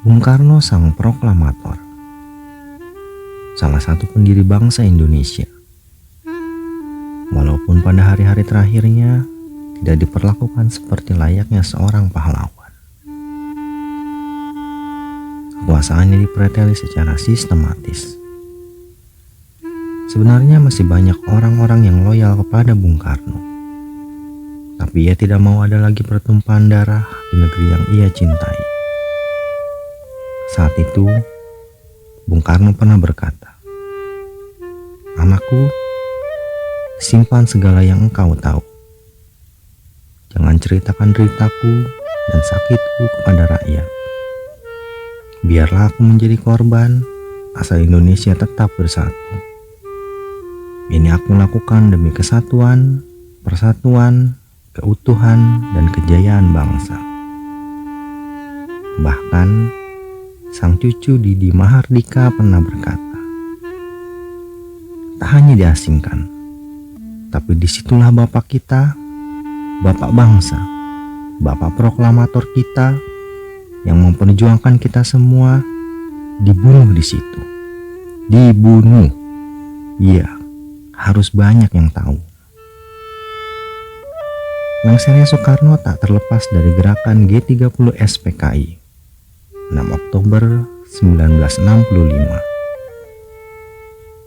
Bung Karno sang proklamator, salah satu pendiri bangsa Indonesia. Walaupun pada hari-hari terakhirnya tidak diperlakukan seperti layaknya seorang pahlawan. Kekuasaannya dipreteli secara sistematis. Sebenarnya masih banyak orang-orang yang loyal kepada Bung Karno. Tapi ia tidak mau ada lagi pertumpahan darah di negeri yang ia cintai. Saat itu, Bung Karno pernah berkata, "Anakku, simpan segala yang engkau tahu. Jangan ceritakan deritaku dan sakitku kepada rakyat. Biarlah aku menjadi korban, asal Indonesia tetap bersatu. Ini aku lakukan demi kesatuan, persatuan, keutuhan, dan kejayaan bangsa." Bahkan, sang cucu Didi Mahardika pernah berkata, "Tak hanya diasingkan, tapi disitulah Bapak kita, Bapak bangsa, Bapak proklamator kita yang memperjuangkan kita semua, dibunuh di situ. Dibunuh. Iya, harus banyak yang tahu." Lengsernya Soekarno tak terlepas dari gerakan G30 SPKI 6 Oktober 1965.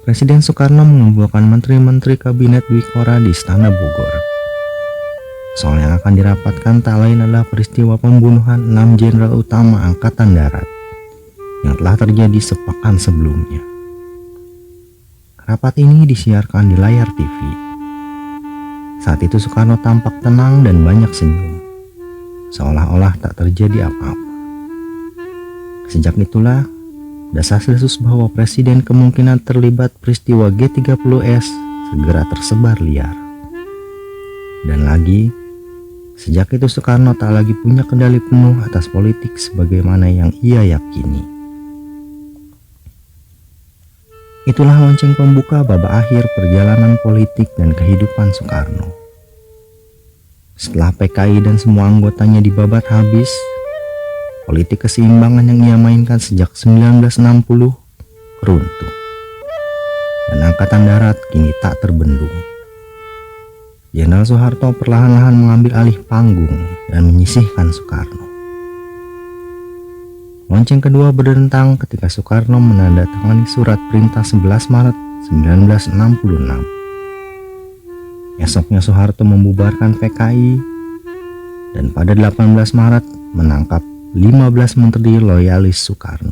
Presiden Soekarno mengumpulkan menteri-menteri kabinet Dwikora di Istana Bogor. Soal yang akan dirapatkan tak lain adalah peristiwa pembunuhan 6 jenderal utama Angkatan Darat yang telah terjadi sepekan sebelumnya. Rapat ini disiarkan di layar TV. Saat itu Soekarno tampak tenang dan banyak senyum, seolah-olah tak terjadi apa-apa. Sejak itulah, desas-desus bahwa presiden kemungkinan terlibat peristiwa G30S segera tersebar liar. Dan lagi, sejak itu Soekarno tak lagi punya kendali penuh atas politik sebagaimana yang ia yakini. Itulah lonceng pembuka babak akhir perjalanan politik dan kehidupan Soekarno. Setelah PKI dan semua anggotanya dibabat habis, politik keseimbangan yang ia mainkan sejak 1960 runtuh. Dan Angkatan Darat kini tak terbendung. Jenderal Soeharto perlahan-lahan mengambil alih panggung dan menyisihkan Soekarno. Lonceng kedua berdentang ketika Soekarno menandatangani surat perintah 11 Maret 1966. Esoknya Soeharto membubarkan PKI dan pada 18 Maret menangkap 15 menteri loyalis Soekarno.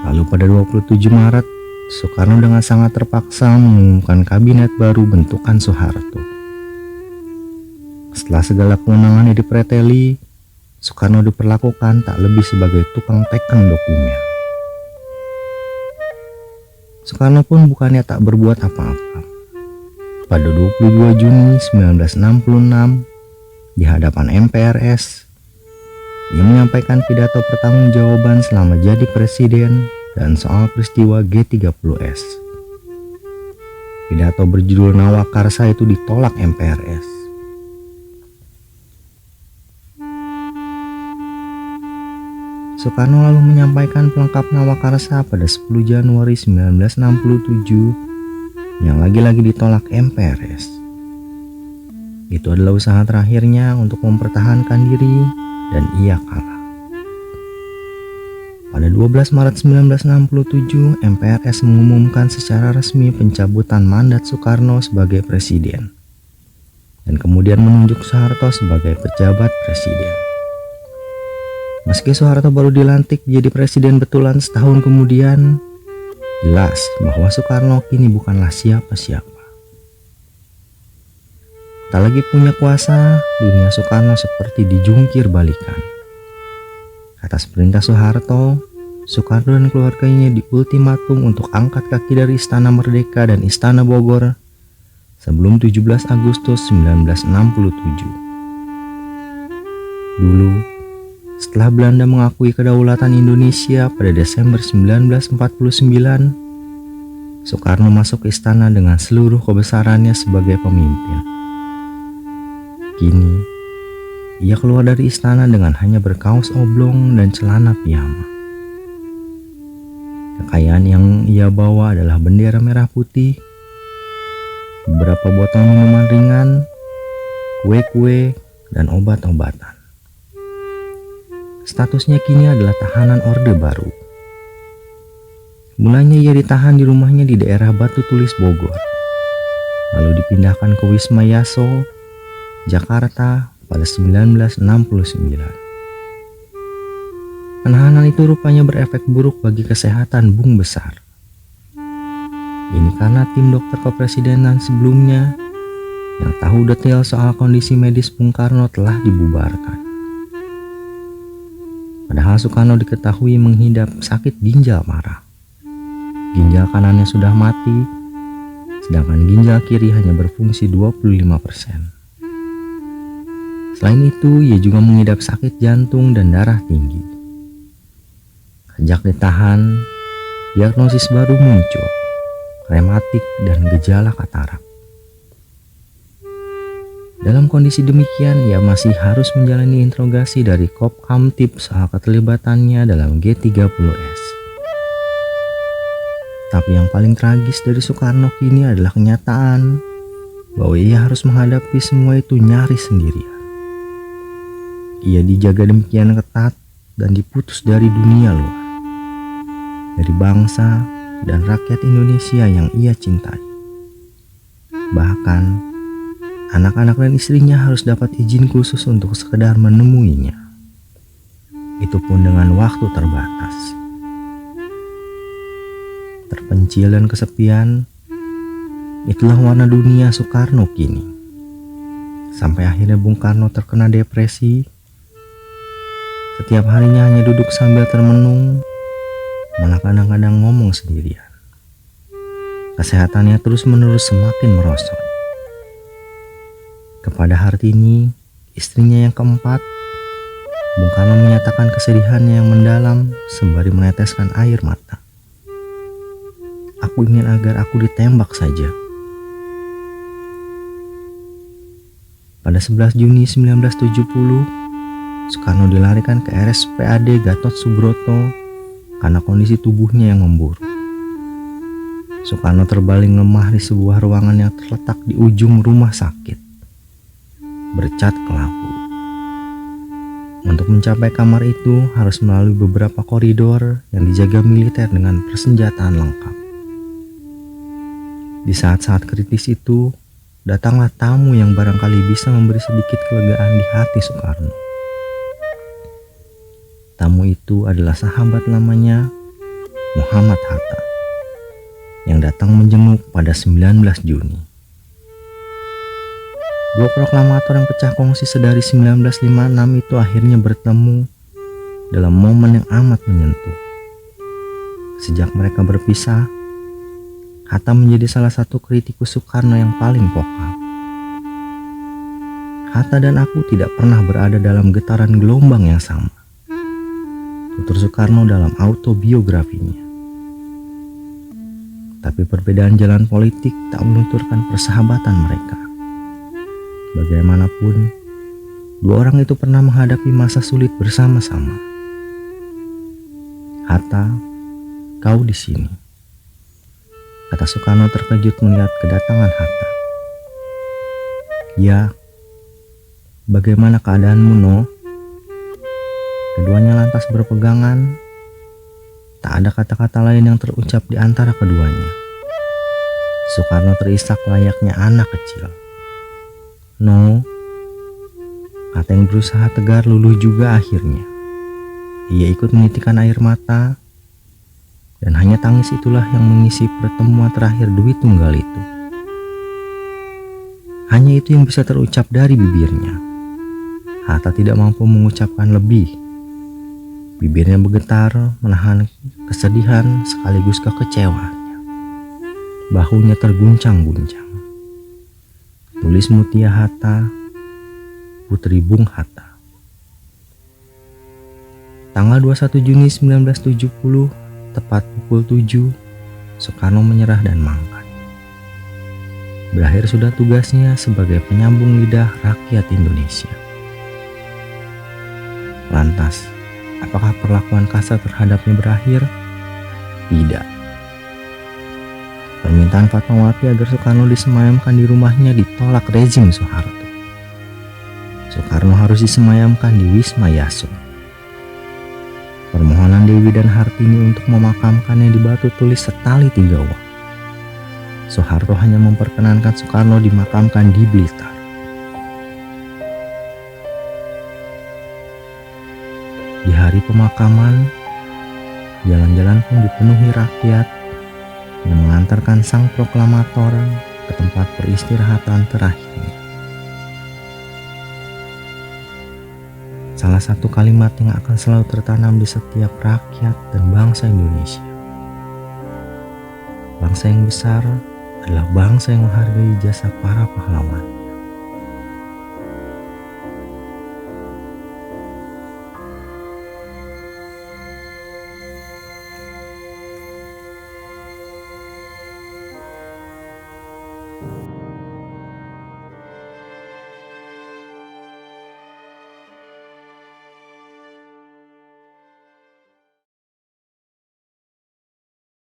Lalu pada 27 Maret, Soekarno dengan sangat terpaksa mengumumkan kabinet baru bentukan Soeharto. Setelah segala kewenangannya dipreteli, Soekarno diperlakukan tak lebih sebagai tukang teken dokumen. Soekarno pun bukannya tak berbuat apa-apa. Pada 22 Juni 1966, di hadapan MPRS, ia menyampaikan pidato pertanggungjawaban selama jadi presiden dan soal peristiwa G30S. Pidato berjudul Nawakarsa itu ditolak MPRS. Soekarno lalu menyampaikan pelengkap Nawakarsa pada 10 Januari 1967 yang lagi-lagi ditolak MPRS. Itu adalah usaha terakhirnya untuk mempertahankan diri dan ia kalah. Pada 12 Maret 1967, MPRS mengumumkan secara resmi pencabutan mandat Soekarno sebagai presiden dan kemudian menunjuk Soeharto sebagai pejabat presiden. Meski Soeharto baru dilantik jadi presiden betulan setahun kemudian, jelas bahwa Soekarno kini bukanlah siapa-siapa. Tak lagi punya kuasa, dunia Soekarno seperti dijungkir balikan. Atas perintah Soeharto, Soekarno dan keluarganya diultimatum untuk angkat kaki dari Istana Merdeka dan Istana Bogor sebelum 17 Agustus 1967. Dulu, setelah Belanda mengakui kedaulatan Indonesia pada Desember 1949, Soekarno masuk ke istana dengan seluruh kebesarannya sebagai pemimpin. Kini, Ia keluar dari istana dengan hanya berkaos oblong dan celana piyama. Kekayaan yang ia bawa adalah bendera merah putih, beberapa botol minuman ringan, kue-kue, dan obat-obatan. Statusnya kini adalah tahanan Orde Baru. Mulanya ia ditahan di rumahnya di daerah Batu Tulis, Bogor, lalu dipindahkan ke Wisma Yaso, Jakarta pada 1969. Penahanan itu rupanya berefek buruk bagi kesehatan Bung Besar. Ini karena tim dokter kepresidenan sebelumnya yang tahu detail soal kondisi medis Bung Karno telah dibubarkan. Padahal Soekarno diketahui mengidap sakit ginjal parah. Ginjal kanannya sudah mati, sedangkan ginjal kiri hanya berfungsi 25%. Selain itu, ia juga mengidap sakit jantung dan darah tinggi. Sejak ditahan, diagnosis baru muncul, rematik dan gejala katarak. Dalam kondisi demikian, ia masih harus menjalani interogasi dari Kopkamtib soal keterlibatannya dalam G30S. Tapi yang paling tragis dari Soekarno kini adalah kenyataan bahwa ia harus menghadapi semua itu nyaris sendirian. Ia dijaga demikian ketat dan diputus dari dunia luar, dari bangsa dan rakyat Indonesia yang ia cintai. Bahkan, anak-anak dan istrinya harus dapat izin khusus untuk sekedar menemuinya. Itu pun dengan waktu terbatas. Terpencil dan kesepian, itulah warna dunia Soekarno kini. Sampai akhirnya Bung Karno terkena depresi. Setiap harinya hanya duduk sambil termenung, malah kadang-kadang ngomong sendirian. Kesehatannya terus-menerus semakin merosot. Kepada Hartini, istrinya yang keempat, Bung Karno menyatakan kesedihannya yang mendalam sembari meneteskan air mata. Aku ingin agar aku ditembak saja. Pada 11 Juni 1970, Soekarno dilarikan ke RSPAD Gatot Subroto karena kondisi tubuhnya yang memburuk. Soekarno terbaling lemah di sebuah ruangan yang terletak di ujung rumah sakit, bercat kelabu. Untuk mencapai kamar itu harus melalui beberapa koridor yang dijaga militer dengan persenjataan lengkap. Di saat-saat kritis itu, datanglah tamu yang barangkali bisa memberi sedikit kelegaan di hati Soekarno. Tamu itu adalah sahabat lamanya, Muhammad Hatta, yang datang menjenguk pada 19 Juni. Dua proklamator yang pecah kongsi sedari 1956 itu akhirnya bertemu dalam momen yang amat menyentuh. Sejak mereka berpisah, Hatta menjadi salah satu kritikus Soekarno yang paling vokal. Hatta dan aku tidak pernah berada dalam getaran gelombang yang sama, tutur Soekarno dalam autobiografinya. Tapi perbedaan jalan politik tak melunturkan persahabatan mereka. Bagaimanapun, dua orang itu pernah menghadapi masa sulit bersama-sama. Hatta, kau di sini, kata Soekarno terkejut melihat kedatangan Hatta. Ya, bagaimana keadaanmu, No? Keduanya lantas berpegangan. Tak ada kata-kata lain yang terucap di antara keduanya. Soekarno terisak layaknya anak kecil. No, kata yang berusaha tegar luluh juga akhirnya. Ia ikut menitikkan air mata, dan hanya tangis itulah yang mengisi pertemuan terakhir Dwi Tunggal itu. Hanya itu yang bisa terucap dari bibirnya. Hatta tidak mampu mengucapkan lebih. Bibirnya bergetar menahan kesedihan sekaligus kekecewaannya. Bahunya terguncang-guncang. Tulis Mutia Hatta, Putri Bung Hatta. Tanggal 21 Juni 1970, tepat pukul 7, Soekarno menyerah dan mangkat. Berakhir sudah tugasnya sebagai penyambung lidah rakyat Indonesia. Lantas, apakah perlakuan kasar terhadapnya berakhir? Tidak. Permintaan Fatmawati agar Soekarno disemayamkan di rumahnya ditolak rezim Soeharto. Soekarno harus disemayamkan di Wisma Yaso. Permohonan Dewi dan Hartini untuk memakamkannya di batu tulis setali 3 uang. Soeharto hanya memperkenankan Soekarno dimakamkan di Blitar. Di hari pemakaman, jalan-jalan pun dipenuhi rakyat yang mengantarkan sang proklamator ke tempat peristirahatan terakhirnya. Salah satu kalimat yang akan selalu tertanam di setiap rakyat dan bangsa Indonesia. Bangsa yang besar adalah bangsa yang menghargai jasa para pahlawan.